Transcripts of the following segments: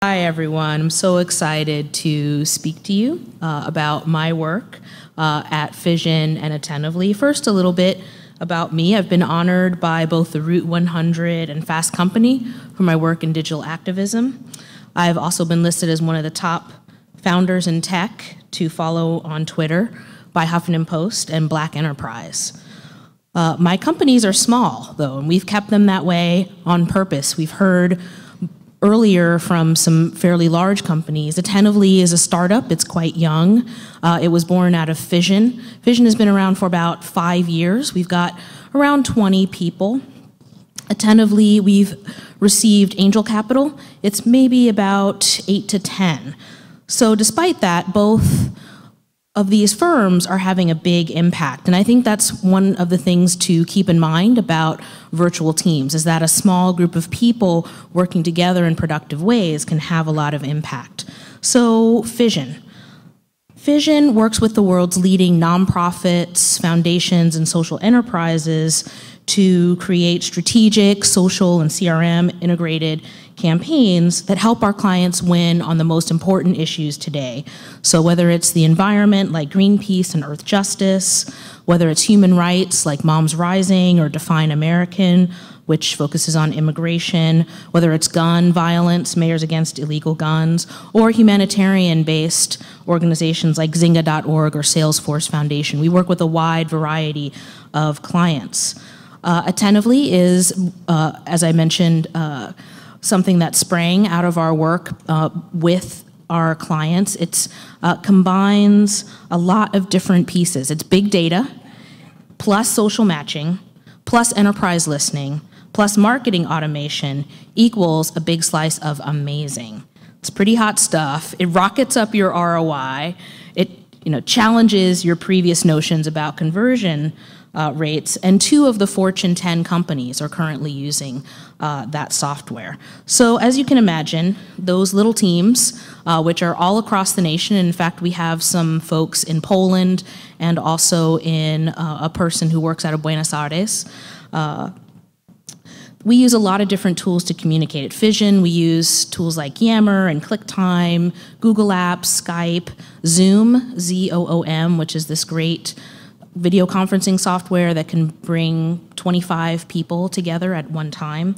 Hi, everyone. I'm so excited to speak to you about my work at Fission and Attentively. First, a little bit about me. I've been honored by both the Root 100 and Fast Company for my work in digital activism. I've also been listed as one of the top founders in tech to follow on Twitter by Huffington Post and Black Enterprise. My companies are small, though, and we've kept them that way on purpose. We've heard earlier from some fairly large companies. Attentively is a startup. It's quite young. It was born out of Fission. Fission has been around for about 5 years. We've got around 20 people. Attentively, we've received angel capital. It's maybe about 8 to 10. So despite that, both of these firms are having a big impact. And I think that's one of the things to keep in mind about virtual teams, is that a small group of people working together in productive ways can have a lot of impact. So Fission. Fission works with the world's leading nonprofits, foundations, and social enterprises to create strategic, social, and CRM integrated campaigns that help our clients win on the most important issues today. So whether it's the environment, like Greenpeace and Earth Justice, whether it's human rights, like Moms Rising or Define American, which focuses on immigration, whether it's gun violence, Mayors Against Illegal Guns, or humanitarian-based organizations like Zynga.org or Salesforce Foundation. We work with a wide variety of clients. Attentively is, as I mentioned, something that sprang out of our work with our clients. It combines a lot of different pieces. It's big data, plus social matching, plus enterprise listening, plus marketing automation equals a big slice of amazing. It's pretty hot stuff. It rockets up your ROI. It challenges your previous notions about conversion rates, and 2 of the Fortune 10 companies are currently using that software. So as you can imagine, those little teams, which are all across the nation, and in fact we have some folks in Poland and also in a person who works out of Buenos Aires, we use a lot of different tools to communicate. At Fission, we use tools like Yammer and QuickTime, Google Apps, Skype, Zoom, Z-O-O-M, which is this great video conferencing software that can bring 25 people together at one time.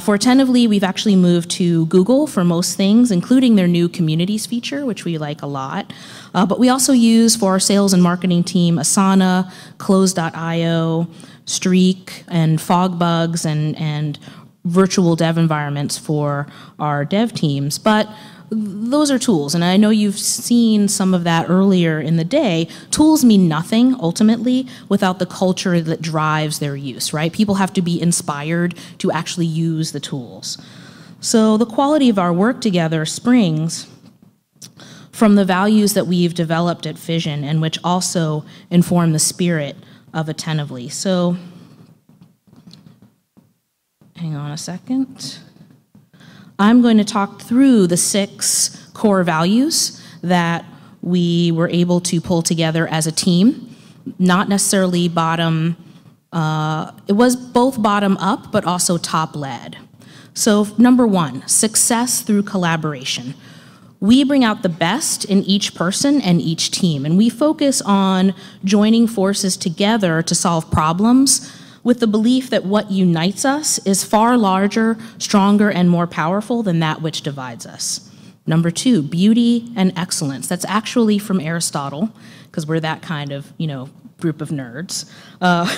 For Attentively, we've actually moved to Google for most things, including their new Communities feature, which we like a lot. But we also use, for our sales and marketing team, Asana, Close.io, Streak, and Fogbugs, and virtual dev environments for our dev teams. But those are tools, and I know you've seen some of that earlier in the day. Tools mean nothing, ultimately, without the culture that drives their use, right? People have to be inspired to actually use the tools. So the quality of our work together springs from the values that we've developed at Fission, and which also inform the spirit of Attentively. So, hang on a second. I'm going to talk through the 6 core values that we were able to pull together as a team, not necessarily bottom, it was both bottom up, but also top led. So number 1, success through collaboration. We bring out the best in each person and each team, and we focus on joining forces together to solve problems with the belief that what unites us is far larger, stronger, and more powerful than that which divides us. Number 2, beauty and excellence. That's actually from Aristotle, because we're that kind of, group of nerds.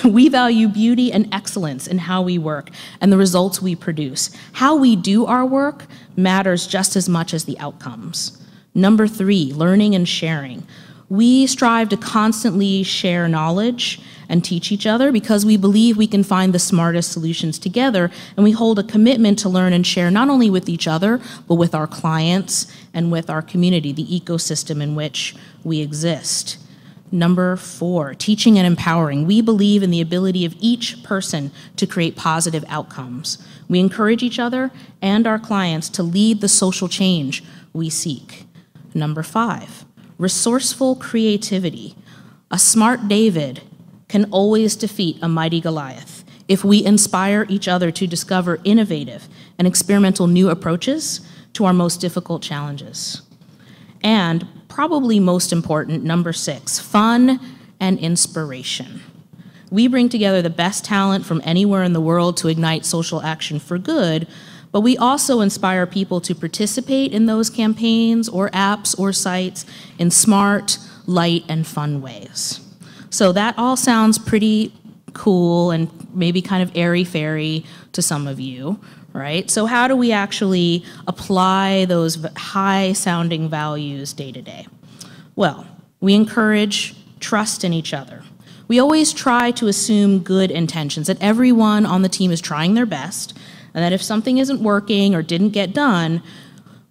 We value beauty and excellence in how we work and the results we produce. How we do our work matters just as much as the outcomes. Number 3, learning and sharing. We strive to constantly share knowledge and teach each other because we believe we can find the smartest solutions together, and we hold a commitment to learn and share not only with each other, but with our clients and with our community, the ecosystem in which we exist. Number 4, teaching and empowering. We believe in the ability of each person to create positive outcomes. We encourage each other and our clients to lead the social change we seek. Number 5, resourceful creativity. A smart David can always defeat a mighty Goliath. If we inspire each other to discover innovative and experimental new approaches to our most difficult challenges. And probably most important, number 6, fun and inspiration. We bring together the best talent from anywhere in the world to ignite social action for good, but we also inspire people to participate in those campaigns or apps or sites in smart, light, and fun ways. So that all sounds pretty cool and maybe kind of airy-fairy to some of you, right? So how do we actually apply those high-sounding values day to day? Well, we encourage trust in each other. We always try to assume good intentions, that everyone on the team is trying their best, and that if something isn't working or didn't get done,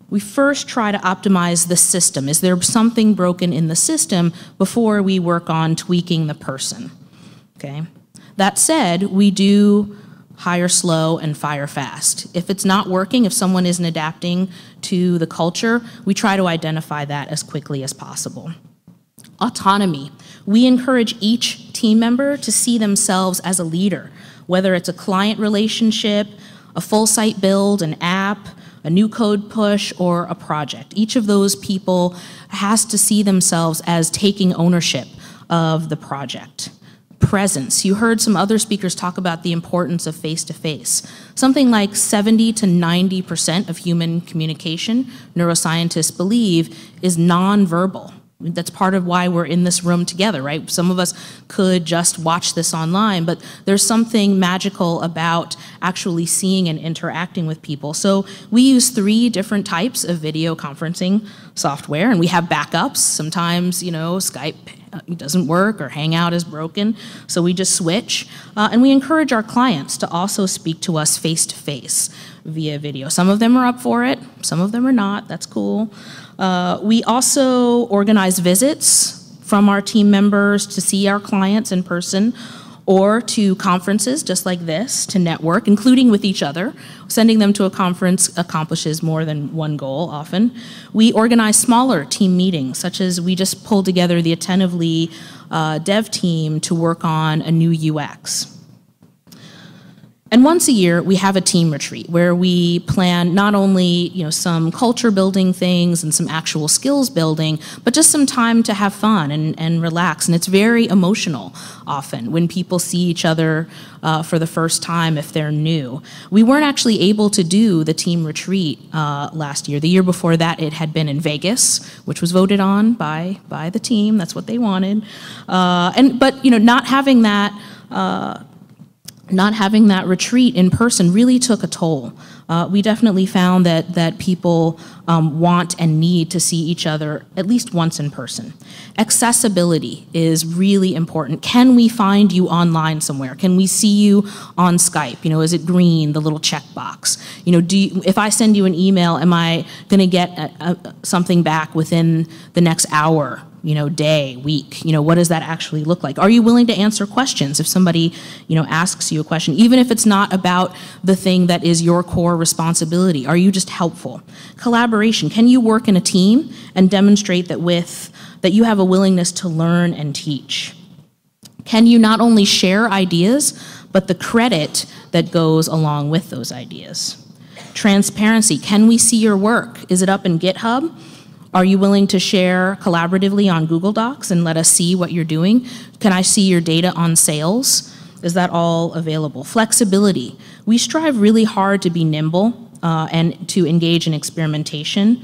we first try to optimize the system. Is there something broken in the system before we work on tweaking the person? Okay. That said, we do hire slow and fire fast. If it's not working, if someone isn't adapting to the culture, we try to identify that as quickly as possible. Autonomy. We encourage each team member to see themselves as a leader, whether it's a client relationship, a full site build, an app, a new code push, or a project. Each of those people has to see themselves as taking ownership of the project. Presence. You heard some other speakers talk about the importance of face-to-face. Something like 70 to 90% of human communication, neuroscientists believe, is nonverbal. That's part of why we're in this room together, right? Some of us could just watch this online, but there's something magical about actually seeing and interacting with people. So we use 3 different types of video conferencing software, and we have backups. Sometimes, Skype doesn't work or Hangout is broken, so we just switch. And we encourage our clients to also speak to us face-to-face via video. Some of them are up for it, some of them are not. That's cool. We also organize visits from our team members to see our clients in person or to conferences just like this to network, including with each other. Sending them to a conference accomplishes more than one goal often. We organize smaller team meetings, such as we just pulled together the Attentively dev team to work on a new UX. And once a year, we have a team retreat where we plan not only some culture building things and some actual skills building, but just some time to have fun and relax. And it's very emotional often when people see each other for the first time if they're new. We weren't actually able to do the team retreat last year. The year before that, it had been in Vegas, which was voted on by the team. That's what they wanted. But not having that retreat in person really took a toll. We definitely found that people want and need to see each other at least once in person. Accessibility is really important. Can we find you online somewhere? Can we see you on Skype? Is it green, the little checkbox? If I send you an email, am I going to get something back within the next hour? Day, week, what does that actually look like? Are you willing to answer questions if somebody, asks you a question, even if it's not about the thing that is your core responsibility? Are you just helpful? Collaboration. Can you work in a team and demonstrate that you have a willingness to learn and teach? Can you not only share ideas, but the credit that goes along with those ideas? Transparency. Can we see your work? Is it up in GitHub? Are you willing to share collaboratively on Google Docs and let us see what you're doing? Can I see your data on sales? Is that all available? Flexibility. We strive really hard to be nimble and to engage in experimentation.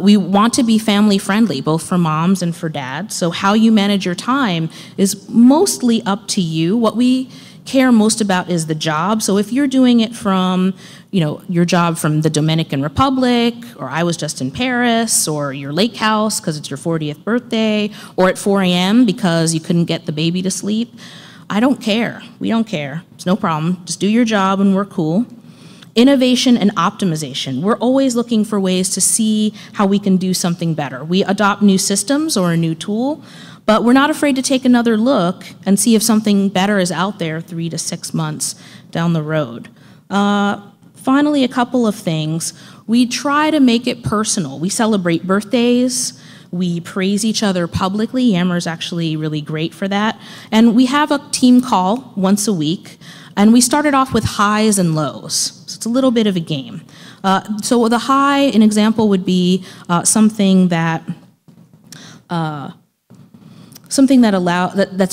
We want to be family friendly, both for moms and for dads. So how you manage your time is mostly up to you. What we care most about is the job. So if you're doing it from, your job from the Dominican Republic, or I was just in Paris, or your lake house because it's your 40th birthday, or at 4 a.m. because you couldn't get the baby to sleep, I don't care. We don't care. It's no problem. Just do your job and we're cool. Innovation and optimization. We're always looking for ways to see how we can do something better. We adopt new systems or a new tool, but we're not afraid to take another look and see if something better is out there 3 to 6 months down the road. Finally, a couple of things. We try to make it personal. We celebrate birthdays. We praise each other publicly. Yammer's actually really great for that. And we have a team call once a week. And we started off with highs and lows. So it's a little bit of a game. So the high, an example would be something that's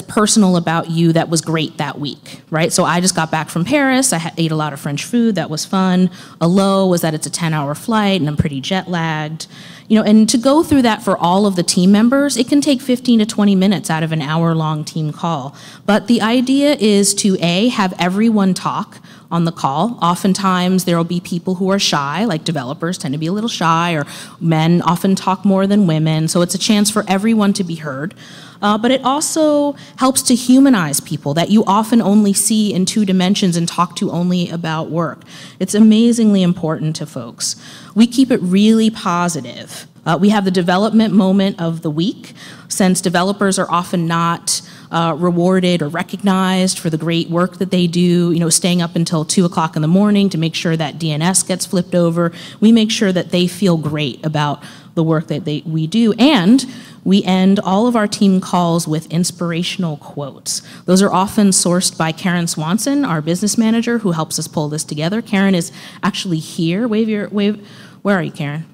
personal about you that was great that week, right? So I just got back from Paris. I ate a lot of French food. That was fun. A low was that it's a 10-hour flight and I'm pretty jet lagged. And to go through that for all of the team members, it can take 15 to 20 minutes out of an hour-long team call. But the idea is to, A, have everyone talk on the call. Oftentimes, there will be people who are shy, like developers tend to be a little shy, or men often talk more than women, so it's a chance for everyone to be heard. But it also helps to humanize people that you often only see in 2 dimensions and talk to only about work. It's amazingly important to folks. We keep it really positive. We have the development moment of the week, since developers are often not rewarded or recognized for the great work that they do, staying up until 2 o'clock in the morning to make sure that DNS gets flipped over. We make sure that they feel great about the work that we do, and we end all of our team calls with inspirational quotes. Those are often sourced by Karen Swanson, our business manager, who helps us pull this together. Karen is actually here. Where are you, Karen?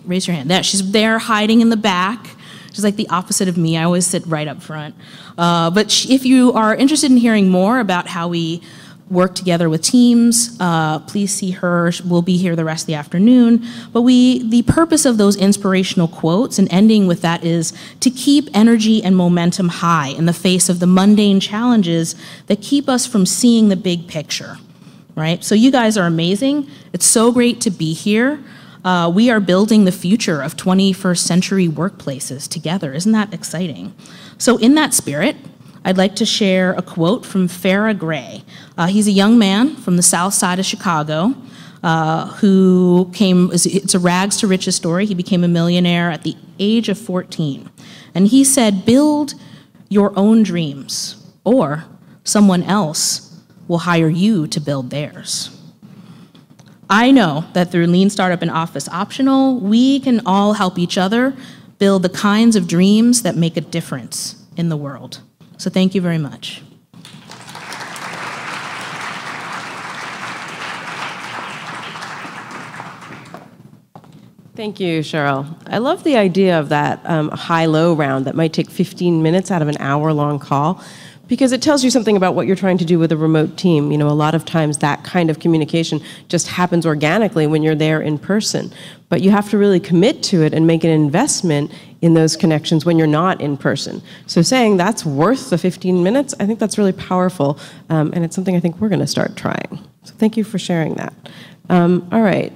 Raise your hand. There, she's there hiding in the back. She's like the opposite of me. I always sit right up front. But if you are interested in hearing more about how we work together with teams, please see her. We'll be here the rest of the afternoon. But the purpose of those inspirational quotes and ending with that is to keep energy and momentum high in the face of the mundane challenges that keep us from seeing the big picture, right? So you guys are amazing. It's so great to be here. We are building the future of 21st century workplaces together. Isn't that exciting? So in that spirit, I'd like to share a quote from Farrah Gray. He's a young man from the south side of Chicago it's a rags to riches story. He became a millionaire at the age of 14. And he said, build your own dreams, or someone else will hire you to build theirs. I know that through Lean Startup and Office Optional, we can all help each other build the kinds of dreams that make a difference in the world. So thank you very much. Thank you, Cheryl. I love the idea of that high-low round that might take 15 minutes out of an hour-long call, because it tells you something about what you're trying to do with a remote team. A lot of times that kind of communication just happens organically when you're there in person. But you have to really commit to it and make an investment in those connections when you're not in person. So saying that's worth the 15 minutes, I think that's really powerful, and it's something I think we're going to start trying. So thank you for sharing that. All right.